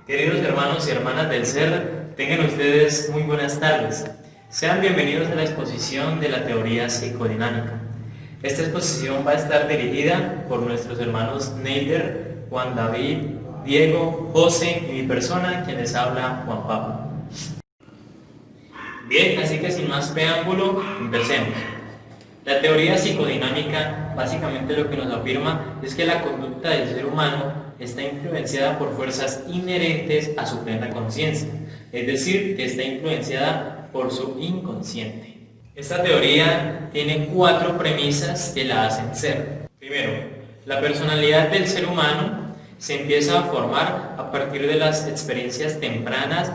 Queridos hermanos y hermanas del ser, tengan ustedes muy buenas tardes. Sean bienvenidos a la exposición de la teoría psicodinámica. Esta exposición va a estar dirigida por nuestros hermanos Neider, Juan David, Diego, José y mi persona, quien les habla, Juan Pablo. Bien, así que sin más preámbulo, empecemos. La teoría psicodinámica básicamente lo que nos afirma es que la conducta del ser humano está influenciada por fuerzas inherentes a su plena conciencia, es decir, que está influenciada por su inconsciente. Esta teoría tiene 4 premisas que la hacen ser. Primero, la personalidad del ser humano se empieza a formar a partir de las experiencias tempranas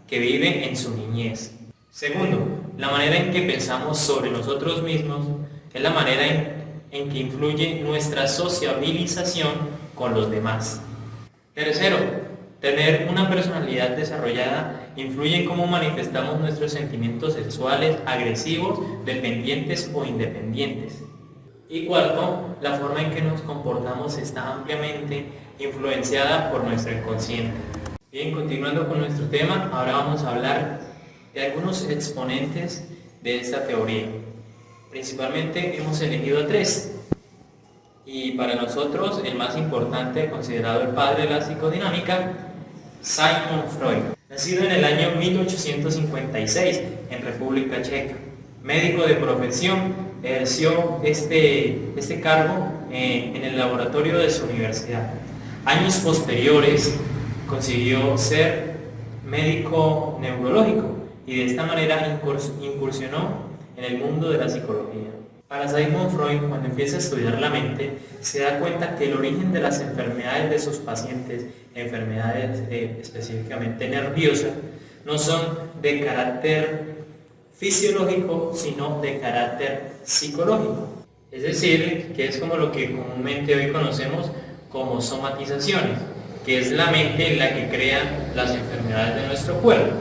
que vive en su niñez. Segundo, la manera en que pensamos sobre nosotros mismos es la manera en que influye nuestra sociabilización con los demás. Tercero, tener una personalidad desarrollada influye en cómo manifestamos nuestros sentimientos sexuales, agresivos, dependientes o independientes. Y cuarto, la forma en que nos comportamos está ampliamente influenciada por nuestro inconsciente. Bien, continuando con nuestro tema, ahora vamos a hablar de algunos exponentes de esta teoría. Principalmente hemos elegido 3. Y para nosotros el más importante, considerado el padre de la psicodinámica, Sigmund Freud. Nacido en el año 1856 en República Checa. Médico de profesión, ejerció este cargo en el laboratorio de su universidad. Años posteriores consiguió ser médico neurológico y de esta manera incursionó en el mundo de la psicología. Para Sigmund Freud, cuando empieza a estudiar la mente, se da cuenta que el origen de las enfermedades de sus pacientes, enfermedades específicamente nerviosas, no son de carácter fisiológico, sino de carácter psicológico. Es decir, que es como lo que comúnmente hoy conocemos como somatizaciones, que es la mente la que crea las enfermedades de nuestro cuerpo.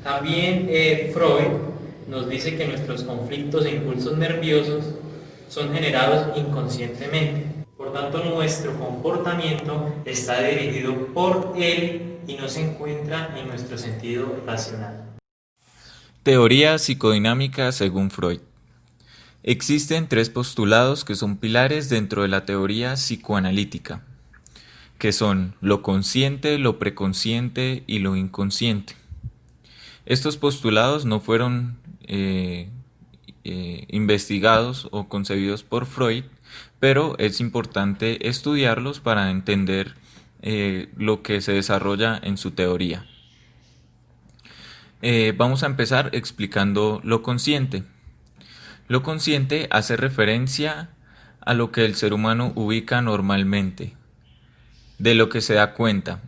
También Freud nos dice que nuestros conflictos e impulsos nerviosos son generados inconscientemente. Por tanto, nuestro comportamiento está dirigido por él y no se encuentra en nuestro sentido racional. Teoría psicodinámica según Freud. Existen 3 postulados que son pilares dentro de la teoría psicoanalítica, que son lo consciente, lo preconsciente y lo inconsciente. Estos postulados no fueron investigados o concebidos por Freud, pero es importante estudiarlos para entender lo que se desarrolla en su teoría. Vamos a empezar explicando lo consciente. Lo consciente hace referencia a lo que el ser humano ubica normalmente, de lo que se da cuenta,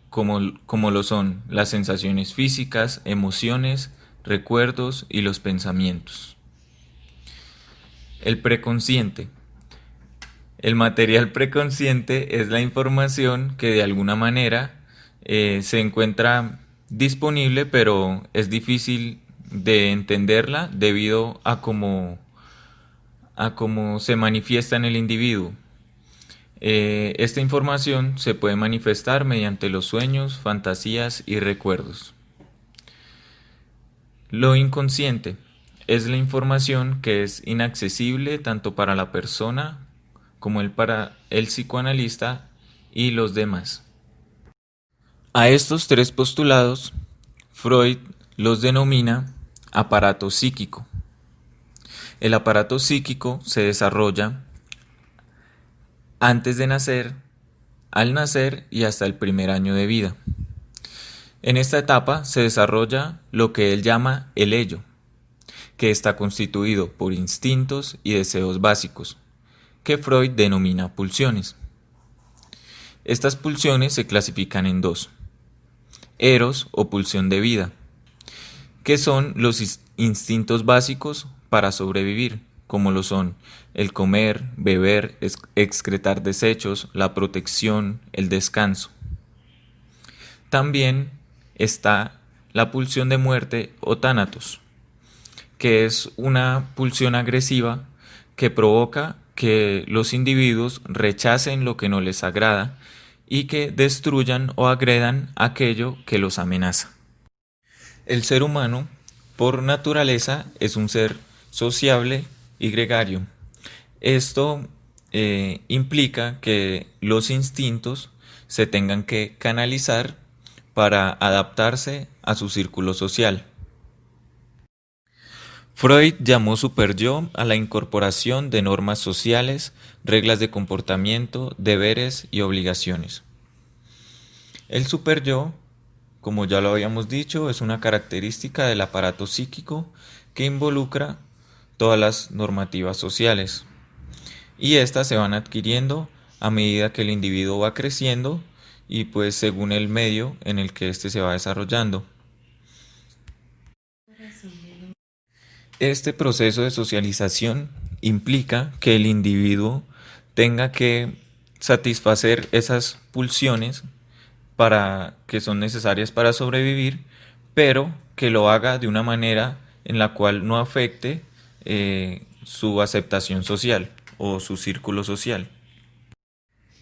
como lo son las sensaciones físicas, emociones, recuerdos y los pensamientos. El preconsciente. El material preconsciente es la información que de alguna manera se encuentra disponible, pero es difícil de entenderla debido a cómo se manifiesta en el individuo. Esta información se puede manifestar mediante los sueños, fantasías y recuerdos. Lo inconsciente es la información que es inaccesible tanto para la persona como para el psicoanalista y los demás. A estos 3 postulados, Freud los denomina aparato psíquico. El aparato psíquico se desarrolla antes de nacer, al nacer y hasta el primer año de vida. En esta etapa se desarrolla lo que él llama el ello, que está constituido por instintos y deseos básicos, que Freud denomina pulsiones. Estas pulsiones se clasifican en 2: eros o pulsión de vida, que son los instintos básicos para sobrevivir, como lo son el comer, beber, excretar desechos, la protección, el descanso. También está la pulsión de muerte o tánatos, que es una pulsión agresiva que provoca que los individuos rechacen lo que no les agrada y que destruyan o agredan aquello que los amenaza. El ser humano, por naturaleza, es un ser sociable y gregario. Esto implica que los instintos se tengan que canalizar para adaptarse a su círculo social. Freud llamó superyo a la incorporación de normas sociales, reglas de comportamiento, deberes y obligaciones. El superyo, como ya lo habíamos dicho, es una característica del aparato psíquico que involucra todas las normativas sociales. Y estas se van adquiriendo a medida que el individuo va creciendo y pues según el medio en el que éste se va desarrollando. Este proceso de socialización implica que el individuo tenga que satisfacer esas pulsiones que son necesarias para sobrevivir, pero que lo haga de una manera en la cual no afecte su aceptación social o su círculo social.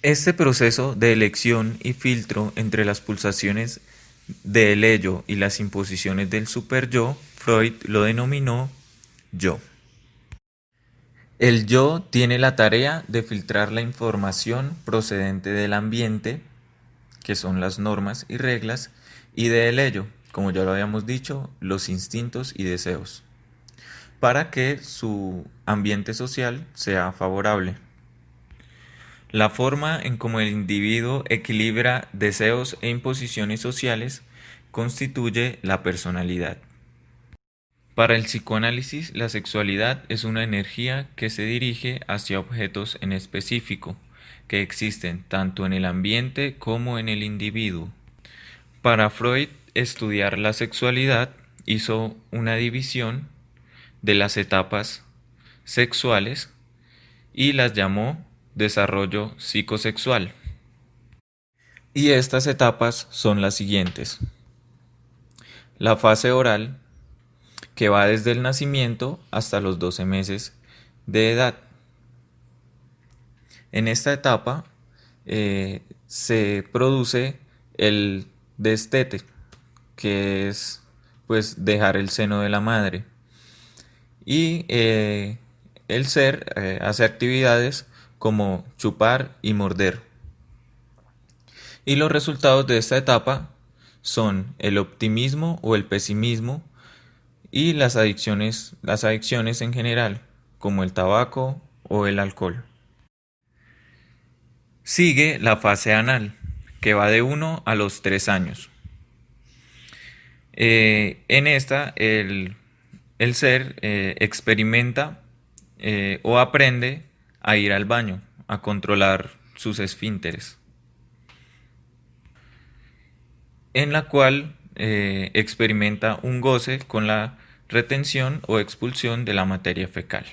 Este proceso de elección y filtro entre las pulsaciones del ello y las imposiciones del superyo, Freud lo denominó yo. El yo tiene la tarea de filtrar la información procedente del ambiente, que son las normas y reglas, y del ello, como ya lo habíamos dicho, los instintos y deseos, para que su ambiente social sea favorable. La forma en cómo el individuo equilibra deseos e imposiciones sociales constituye la personalidad. Para el psicoanálisis, la sexualidad es una energía que se dirige hacia objetos en específico, que existen tanto en el ambiente como en el individuo. Para Freud, estudiar la sexualidad hizo una división de las etapas sexuales y las llamó desarrollo psicosexual. Y estas etapas son las siguientes: la fase oral, que va desde el nacimiento hasta los 12 meses de edad. En esta etapa se produce el destete, que es pues dejar el seno de la madre, y el ser hace actividades como chupar y morder. Y los resultados de esta etapa son el optimismo o el pesimismo y las adicciones en general, como el tabaco o el alcohol. Sigue la fase anal, que va de 1 a los 3 años. En esta el ser experimenta o aprende a ir al baño, a controlar sus esfínteres, en la cual experimenta un goce con la retención o expulsión de la materia fecal.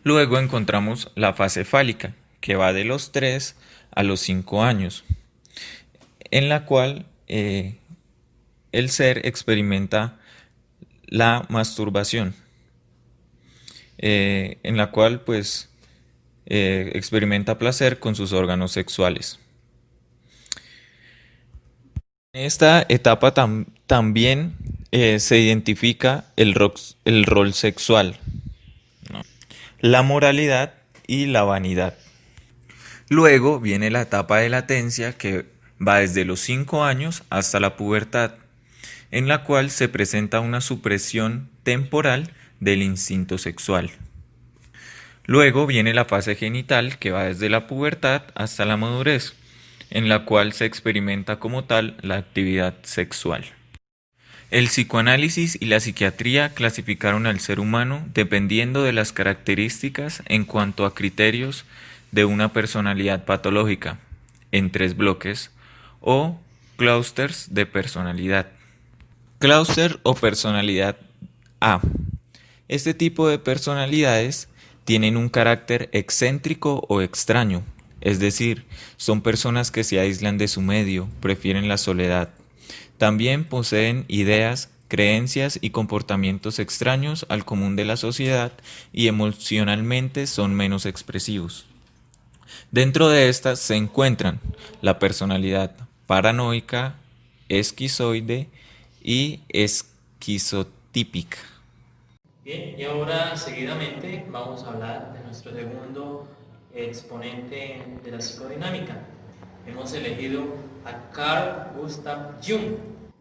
Luego encontramos la fase fálica, que va de los 3 a los 5 años, en la cual el ser experimenta la masturbación, en la cual pues experimenta placer con sus órganos sexuales. En esta etapa también se identifica el rol sexual, ¿no?, la moralidad y la vanidad. Luego viene la etapa de latencia, que va desde los 5 años hasta la pubertad, en la cual se presenta una supresión temporal del instinto sexual. Luego viene la fase genital, que va desde la pubertad hasta la madurez, en la cual se experimenta como tal la actividad sexual. El psicoanálisis y la psiquiatría clasificaron al ser humano dependiendo de las características en cuanto a criterios de una personalidad patológica, en 3 bloques o clústeres de personalidad. Clúster o personalidad A. Este tipo de personalidades tienen un carácter excéntrico o extraño, es decir, son personas que se aíslan de su medio, prefieren la soledad. También poseen ideas, creencias y comportamientos extraños al común de la sociedad y emocionalmente son menos expresivos. Dentro de estas se encuentran la personalidad paranoica, esquizoide y esquizotípica. Bien, y ahora seguidamente vamos a hablar de nuestro segundo exponente de la psicodinámica. Hemos elegido a Carl Gustav Jung,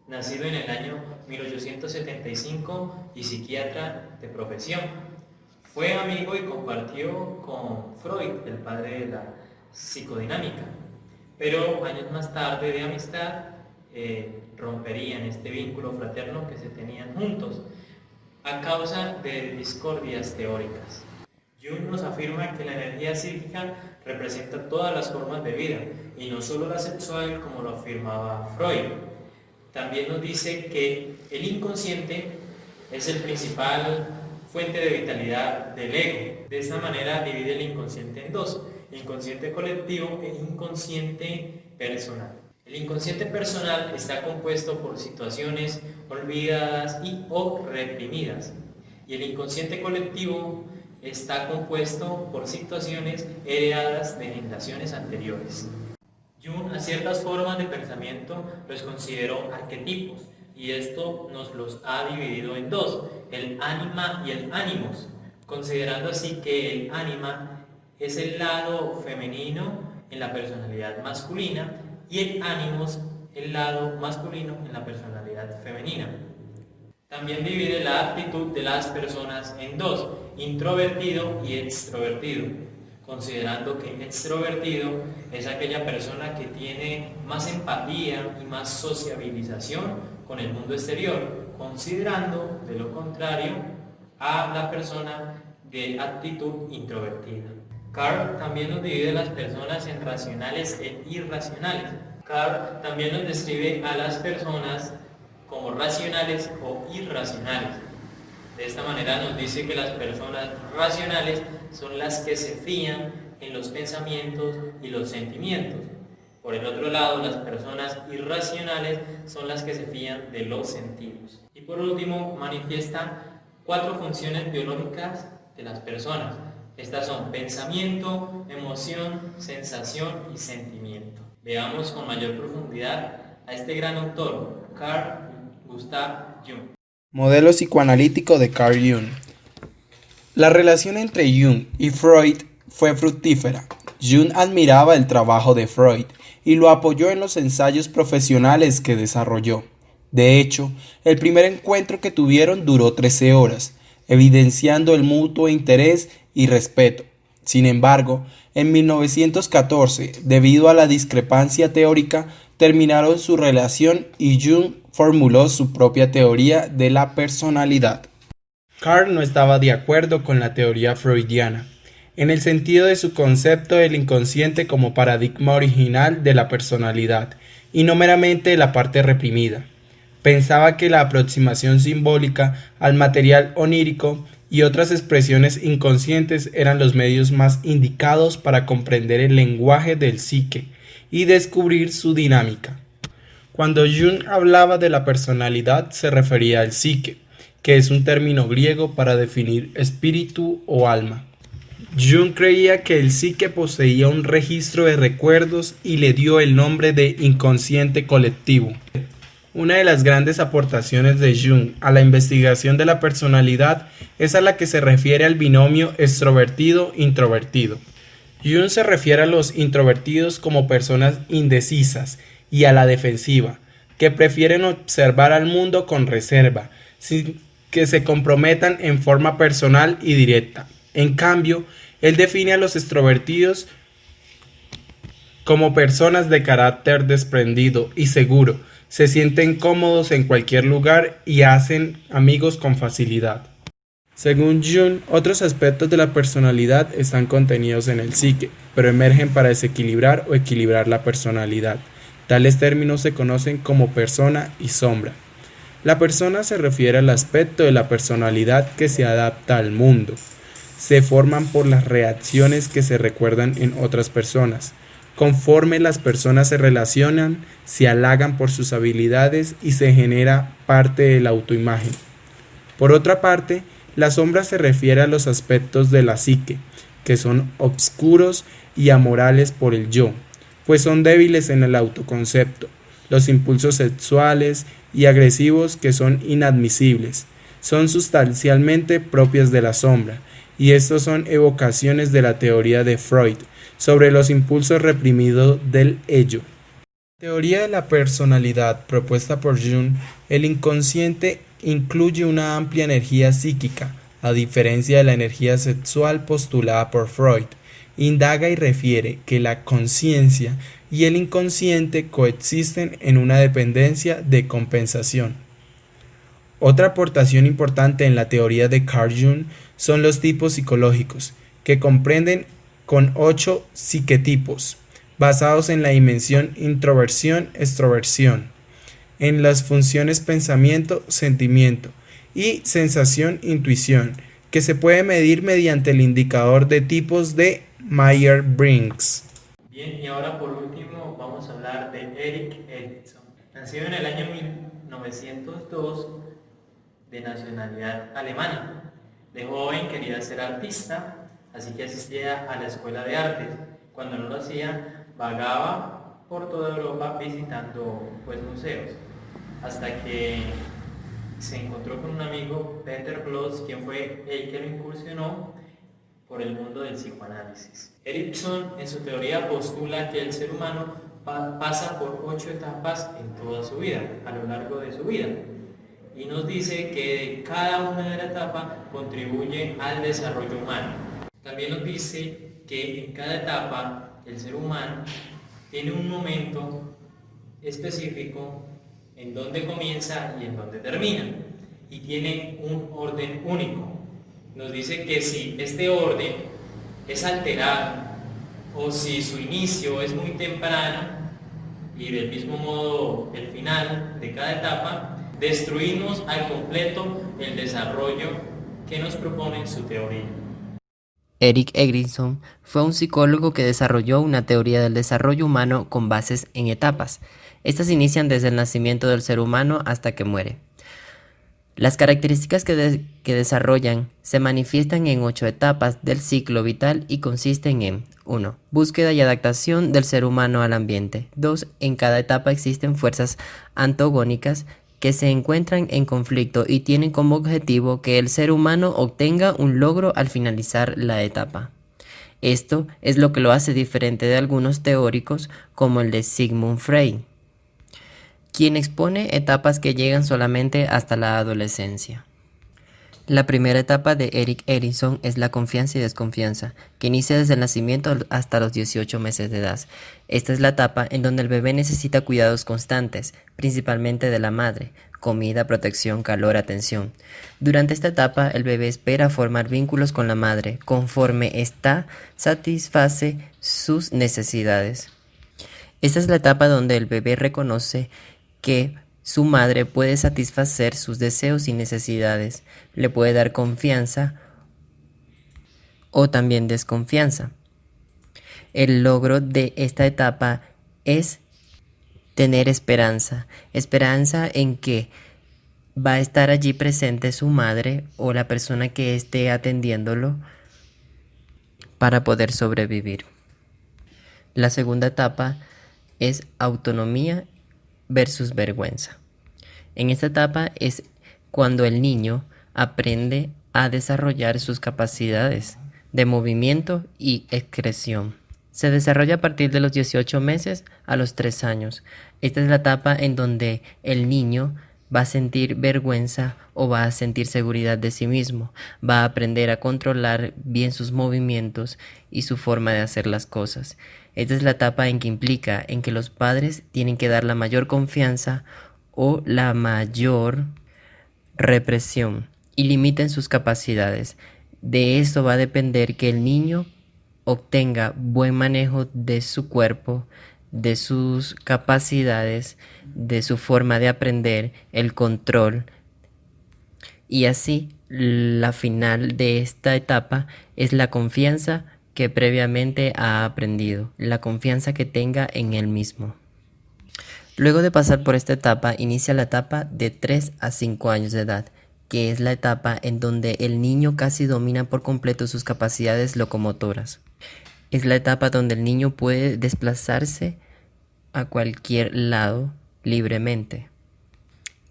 nacido en el año 1875 y psiquiatra de profesión. Fue amigo y compartió con Freud, el padre de la psicodinámica, pero años más tarde de amistad romperían este vínculo fraterno que se tenían juntos a causa de discordias teóricas. Jung nos afirma que la energía psíquica representa todas las formas de vida y no solo la sexual como lo afirmaba Freud. También nos dice que el inconsciente es el principal fuente de vitalidad del ego. De esta manera divide el inconsciente en dos: inconsciente colectivo e inconsciente personal. El inconsciente personal está compuesto por situaciones olvidadas y o reprimidas, y el inconsciente colectivo está compuesto por situaciones heredadas de generaciones anteriores. Jung a ciertas formas de pensamiento los consideró arquetipos, y esto nos los ha dividido en dos: el ánima y el ánimos, considerando así que el ánima es el lado femenino en la personalidad masculina y el ánimos el lado masculino en la personalidad femenina. También divide la actitud de las personas en dos: introvertido y extrovertido, considerando que extrovertido es aquella persona que tiene más empatía y más sociabilización con el mundo exterior, considerando de lo contrario a la persona de actitud introvertida. Carl también nos divide las personas en racionales e irracionales. Carl también nos describe a las personas como racionales o irracionales. De esta manera nos dice que las personas racionales son las que se fían en los pensamientos y los sentimientos. Por el otro lado, las personas irracionales son las que se fían de los sentidos. Y por último, manifiesta 4 funciones biológicas de las personas. Estas son pensamiento, emoción, sensación y sentimiento. Veamos con mayor profundidad a este gran autor, Carl Gustav Jung. Modelo psicoanalítico de Carl Jung. La relación entre Jung y Freud fue fructífera. Jung admiraba el trabajo de Freud y lo apoyó en los ensayos profesionales que desarrolló. De hecho, el primer encuentro que tuvieron duró 13 horas, evidenciando el mutuo interés y respeto. Sin embargo, en 1914, debido a la discrepancia teórica, terminaron su relación y Jung formuló su propia teoría de la personalidad. Carl no estaba de acuerdo con la teoría freudiana, en el sentido de su concepto del inconsciente como paradigma original de la personalidad, y no meramente la parte reprimida. Pensaba que la aproximación simbólica al material onírico y otras expresiones inconscientes eran los medios más indicados para comprender el lenguaje del psique y descubrir su dinámica. Cuando Jung hablaba de la personalidad se refería al psique, que es un término griego para definir espíritu o alma. Jung creía que el psique poseía un registro de recuerdos y le dio el nombre de inconsciente colectivo. Una de las grandes aportaciones de Jung a la investigación de la personalidad es a la que se refiere al binomio extrovertido-introvertido. Jung se refiere a los introvertidos como personas indecisas y a la defensiva, que prefieren observar al mundo con reserva, sin que se comprometan en forma personal y directa. En cambio, él define a los extrovertidos como personas de carácter desprendido y seguro, se sienten cómodos en cualquier lugar y hacen amigos con facilidad. Según Jung, otros aspectos de la personalidad están contenidos en el psique, pero emergen para desequilibrar o equilibrar la personalidad. Tales términos se conocen como persona y sombra. La persona se refiere al aspecto de la personalidad que se adapta al mundo. Se forman por las reacciones que se recuerdan en otras personas. Conforme las personas se relacionan, se halagan por sus habilidades y se genera parte de la autoimagen. Por otra parte, la sombra se refiere a los aspectos de la psique que son obscuros y amorales por el yo, pues son débiles en el autoconcepto, los impulsos sexuales y agresivos que son inadmisibles, son sustancialmente propias de la sombra, y estos son evocaciones de la teoría de Freud sobre los impulsos reprimidos del ello. En la teoría de la personalidad propuesta por Jung, el inconsciente incluye una amplia energía psíquica, a diferencia de la energía sexual postulada por Freud. Indaga y refiere que la conciencia y el inconsciente coexisten en una dependencia de compensación. Otra aportación importante en la teoría de Carl Jung son los tipos psicológicos, que comprenden con 8 psiquetipos, basados en la dimensión introversión-extroversión, en las funciones pensamiento-sentimiento y sensación-intuición, que se puede medir mediante el indicador de tipos de Myers-Briggs. Bien, y ahora por último vamos a hablar de Erik Erikson. Nacido en el año 1902, de nacionalidad alemana. De joven quería ser artista, así que asistía a la escuela de artes. Cuando no lo hacía, vagaba por toda Europa visitando museos, hasta que se encontró con un amigo, Peter Bloss, quien fue el que lo incursionó por el mundo del psicoanálisis. Erikson en su teoría postula que el ser humano pasa por 8 etapas en toda su vida, a lo largo de su vida, y nos dice que cada una de las etapas contribuye al desarrollo humano. También nos dice que en cada etapa el ser humano tiene un momento específico en donde comienza y en donde termina, y tiene un orden único. Nos dice que si este orden es alterado o si su inicio es muy temprano y del mismo modo el final de cada etapa, destruimos al completo el desarrollo que nos propone su teoría. Erik Erikson fue un psicólogo que desarrolló una teoría del desarrollo humano con bases en etapas. Estas inician desde el nacimiento del ser humano hasta que muere. Las características que desarrollan se manifiestan en 8 etapas del ciclo vital y consisten en 1. Búsqueda y adaptación del ser humano al ambiente. 2. En cada etapa existen fuerzas antagónicas que se encuentran en conflicto y tienen como objetivo que el ser humano obtenga un logro al finalizar la etapa. Esto es lo que lo hace diferente de algunos teóricos como el de Sigmund Freud, quien expone etapas que llegan solamente hasta la adolescencia. La primera etapa de Erik Erikson es la confianza y desconfianza, que inicia desde el nacimiento hasta los 18 meses de edad. Esta es la etapa en donde el bebé necesita cuidados constantes, principalmente de la madre, comida, protección, calor, atención. Durante esta etapa, el bebé espera formar vínculos con la madre, conforme ésta satisface sus necesidades. Esta es la etapa donde el bebé reconoce que su madre puede satisfacer sus deseos y necesidades, le puede dar confianza o también desconfianza. El logro de esta etapa es tener esperanza en que va a estar allí presente su madre o la persona que esté atendiéndolo para poder sobrevivir. La segunda etapa es autonomía versus vergüenza. En esta etapa es cuando el niño aprende a desarrollar sus capacidades de movimiento y expresión. Se desarrolla a partir de los 18 meses a los 3 años. Esta es la etapa en donde el niño va a sentir vergüenza o va a sentir seguridad de sí mismo, va a aprender a controlar bien sus movimientos y su forma de hacer las cosas. Esta es la etapa en que implica en que los padres tienen que dar la mayor confianza o la mayor represión y limiten sus capacidades. De esto va a depender que el niño obtenga buen manejo de su cuerpo, de sus capacidades, de su forma de aprender, el control. Y así, la final de esta etapa es la confianza que previamente ha aprendido, la confianza que tenga en él mismo. Luego de pasar por esta etapa, inicia la etapa de 3 a 5 años de edad, que es la etapa en donde el niño casi domina por completo sus capacidades locomotoras. Es la etapa donde el niño puede desplazarse a cualquier lado libremente.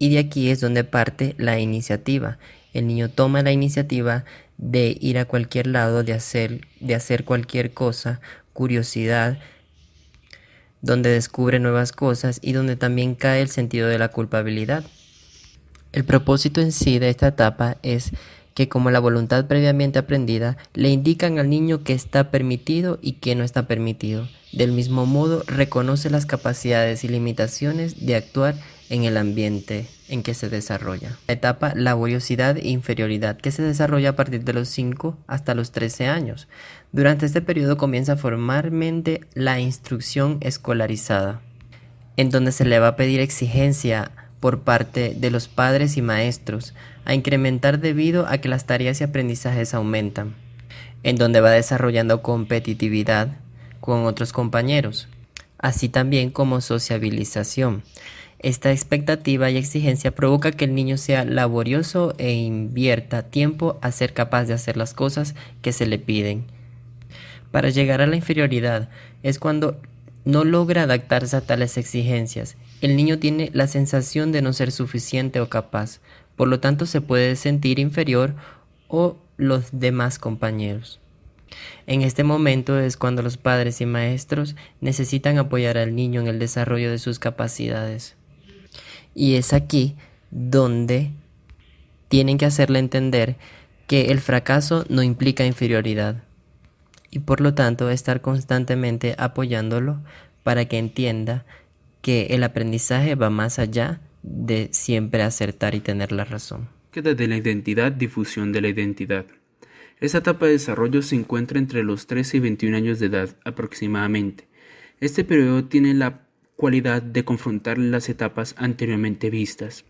Y de aquí es donde parte la iniciativa. El niño toma la iniciativa de ir a cualquier lado, de hacer cualquier cosa, curiosidad, donde descubre nuevas cosas y donde también cae el sentido de la culpabilidad. El propósito en sí de esta etapa es que, como la voluntad previamente aprendida, le indican al niño qué está permitido y qué no está permitido. Del mismo modo, reconoce las capacidades y limitaciones de actuar en el ambiente en que se desarrolla. La etapa laboriosidad e inferioridad, que se desarrolla a partir de los 5 hasta los 13 años. Durante este periodo comienza formalmente la instrucción escolarizada, en donde se le va a pedir exigencia por parte de los padres y maestros a incrementar debido a que las tareas y aprendizajes aumentan, en donde va desarrollando competitividad con otros compañeros, así también como sociabilización. Esta expectativa y exigencia provoca que el niño sea laborioso e invierta tiempo a ser capaz de hacer las cosas que se le piden. Para llegar a la inferioridad es cuando no logra adaptarse a tales exigencias. El niño tiene la sensación de no ser suficiente o capaz, por lo tanto se puede sentir inferior a los demás compañeros. En este momento es cuando los padres y maestros necesitan apoyar al niño en el desarrollo de sus capacidades. Y es aquí donde tienen que hacerle entender que el fracaso no implica inferioridad y por lo tanto estar constantemente apoyándolo para que entienda que el aprendizaje va más allá de siempre acertar y tener la razón. Búsqueda de la identidad, difusión de la identidad. Esta etapa de desarrollo se encuentra entre los 13 y 21 años de edad aproximadamente. Este periodo tiene la cualidad de confrontar las etapas anteriormente vistas.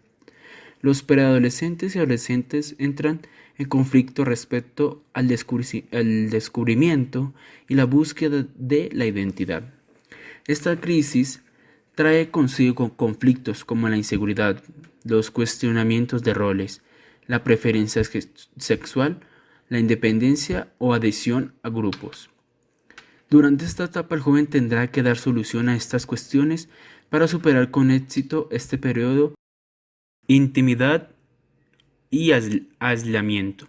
Los preadolescentes y adolescentes entran en conflicto respecto al descubrimiento y la búsqueda de la identidad. Esta crisis trae consigo conflictos como la inseguridad, los cuestionamientos de roles, la preferencia sexual, la independencia o adhesión a grupos. Durante esta etapa el joven tendrá que dar solución a estas cuestiones para superar con éxito este periodo. Intimidad y aislamiento.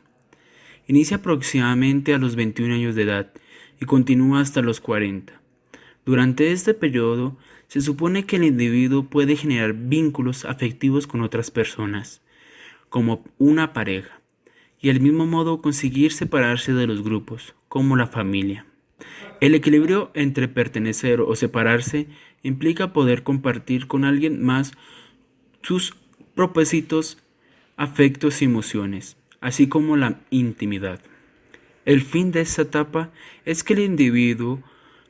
Inicia aproximadamente a los 21 años de edad y continúa hasta los 40. Durante este periodo se supone que el individuo puede generar vínculos afectivos con otras personas, como una pareja, y al mismo modo conseguir separarse de los grupos, como la familia. El equilibrio entre pertenecer o separarse implica poder compartir con alguien más sus propósitos, afectos y emociones, así como la intimidad. El fin de esta etapa es que el individuo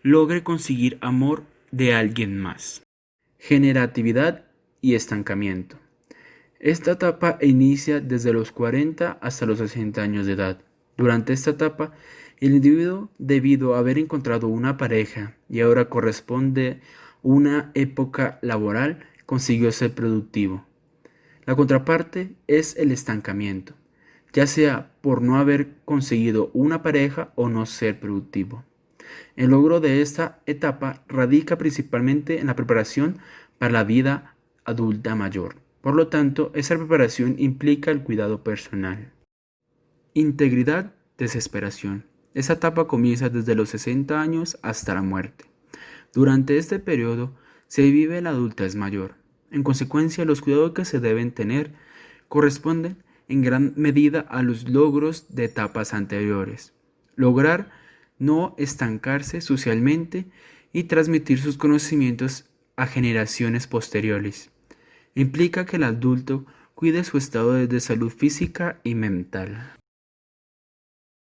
logre conseguir amor de alguien más. Generatividad y estancamiento. Esta etapa inicia desde los 40 hasta los 60 años de edad. Durante esta etapa, el individuo, debido a haber encontrado una pareja y ahora corresponde una época laboral, consiguió ser productivo. La contraparte es el estancamiento, ya sea por no haber conseguido una pareja o no ser productivo. El logro de esta etapa radica principalmente en la preparación para la vida adulta mayor. Por lo tanto, esa preparación implica el cuidado personal. Integridad, desesperación. Esta etapa comienza desde los 60 años hasta la muerte. Durante este periodo se vive la adultez mayor. En consecuencia, los cuidados que se deben tener corresponden en gran medida a los logros de etapas anteriores. Lograr no estancarse socialmente y transmitir sus conocimientos a generaciones posteriores. Implica que el adulto cuide su estado de salud física y mental.